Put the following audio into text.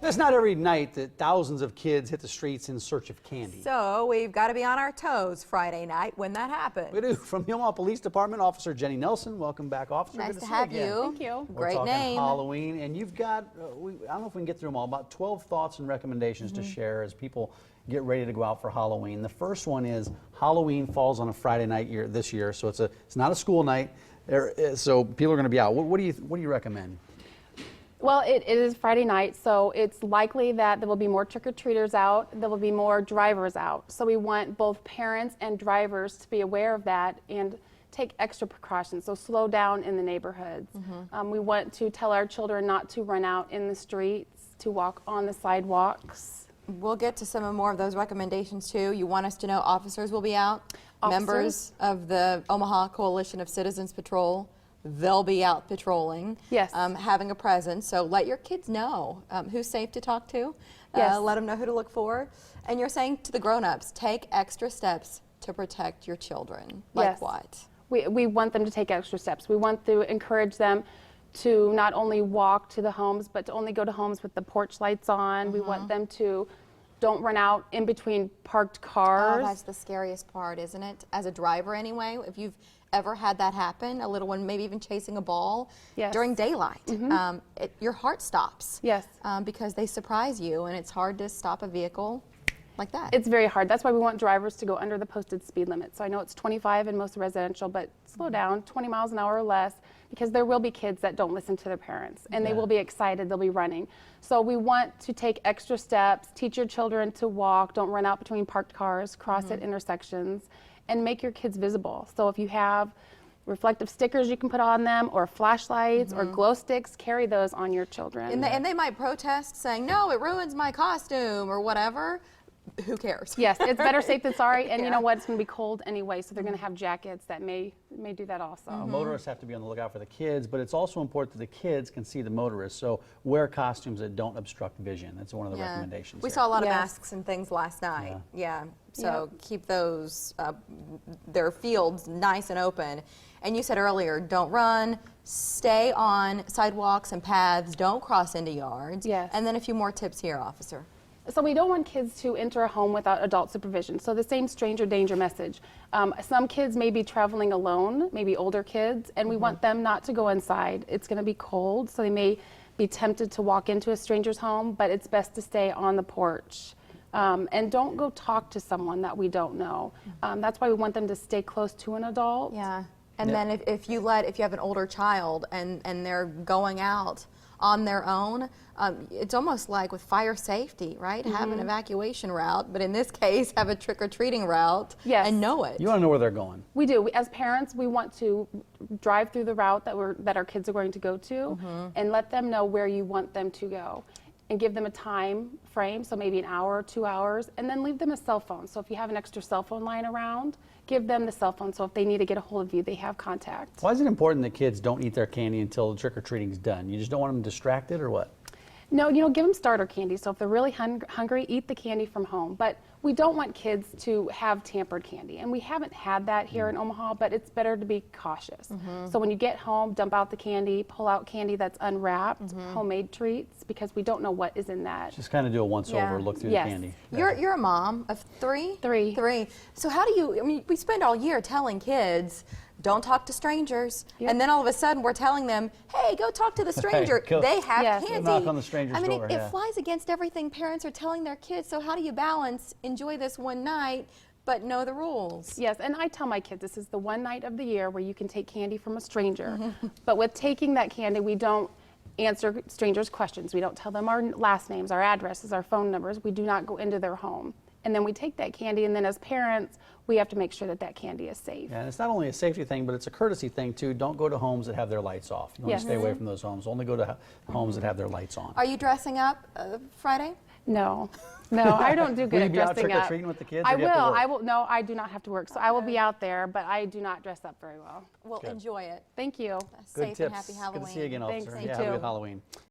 It's not every night that thousands of kids hit the streets in search of candy. So we've got to be on our toes Friday night when that happens. We do. From the Omaha Police Department, Officer Jenny Nelson. Welcome back, Officer. Nice Good to see have again. you. Thank you. We're Great talking name. Halloween, and you've got, I don't know if we can get through them all, about 12 thoughts and recommendations to share as people get ready to go out for Halloween. The first one is Halloween falls on a Friday night this year, so it's not a school night, so people are going to be out. What do you recommend? Well, it is Friday night, so it's likely that there will be more trick-or-treaters out. There will be more drivers out. So we want both parents and drivers to be aware of that and take extra precautions. So slow down in the neighborhoods. We want to tell our children not to run out in the streets, to walk on the sidewalks. We'll get to some more of those recommendations too. You want us to know officers will be out. Members of the Omaha Coalition of Citizens Patrol, they'll be out patrolling, yes, having a presence. So let your kids know who's safe to talk to. Yes. Let them know who to look for. And you're saying to the grown-ups, take extra steps to protect your children. Like yes. what? We want them to take extra steps. We want to encourage them to not only walk to the homes, but to only go to homes with the porch lights on. We want them to don't run out in between parked cars. Oh, that's the scariest part, isn't it? As a driver anyway, if you've ever had that happen, a little one maybe even chasing a ball during daylight, your heart stops. Yes. Because they surprise you, and it's hard to stop a vehicle like that. It's very hard. That's why we want drivers to go under the posted speed limit. So I know it's 25 in most residential, but slow down, 20 miles an hour or less, because there will be kids that don't listen to their parents, and they will be excited, they'll be running. So we want to take extra steps, teach your children to walk, don't run out between parked cars, cross at intersections, and make your kids visible. So if you have reflective stickers you can put on them, or flashlights, or glow sticks, carry those on your children. And they might protest saying, no, it ruins my costume, or whatever. Who cares? Yes, it's better safe than sorry, and you know what, it's going to be cold anyway, so they're going to have jackets that may do that also. Motorists have to be on the lookout for the kids, but it's also important that the kids can see the motorists, so wear costumes that don't obstruct vision. That's one of the recommendations. We saw a lot of masks and things last night. So keep those, their fields nice and open. And you said earlier, don't run, stay on sidewalks and paths, don't cross into yards. Yes. And then a few more tips here, officer. So we don't want kids to enter a home without adult supervision. So the same stranger danger message. Some kids may be traveling alone, maybe older kids, and we want them not to go inside. It's going to be cold, so they may be tempted to walk into a stranger's home, but it's best to stay on the porch. And don't go talk to someone that we don't know. That's why we want them to stay close to an adult. Yeah. And then if you have an older child and they're going out on their own, it's almost like with fire safety, right? Have an evacuation route, but in this case, have a trick-or-treating route and know it. You want to know where they're going. We do. As parents, we want to drive through the route that our kids are going to go to and let them know where you want them to go, and give them a time frame, so maybe an hour or 2 hours, and then leave them a cell phone. So if you have an extra cell phone line around, give them the cell phone, so if they need to get a hold of you, they have contact. Why is it important that kids don't eat their candy until the trick-or-treating is done? You just don't want them distracted, or what? No, give them starter candy. So if they're really hungry, eat the candy from home. But we don't want kids to have tampered candy. And we haven't had that here in Omaha, but it's better to be cautious. So when you get home, dump out the candy, pull out candy that's unwrapped, homemade treats, because we don't know what is in that. Just kind of do a once-over, look through the candy. You're a mom of three? Three. So how do you, we spend all year telling kids, don't talk to strangers. And then all of a sudden we're telling them, hey, go talk to the stranger. They have candy. Knock on the stranger's door. It flies against everything parents are telling their kids. So how do you balance, enjoy this one night, but know the rules? Yes, and I tell my kids this is the one night of the year where you can take candy from a stranger. But with taking that candy, we don't answer strangers' questions. We don't tell them our last names, our addresses, our phone numbers. We do not go into their home. And then we take that candy, and then as parents, we have to make sure that that candy is safe. Yeah, and it's not only a safety thing, but it's a courtesy thing too. Don't go to homes that have their lights off. You want to stay away from those homes. Only go to homes that have their lights on. Are you dressing up Friday? No, I don't do good Will you at be out dressing up. trick-or-treating with the kids? I or do you have to will. work? No, I do not have to work, so I will be out there, but I do not dress up very well. Well, enjoy it. Thank you. Good Safe tips. and happy Halloween. Good to see you again, officer. Thanks, you Have a too. good Halloween.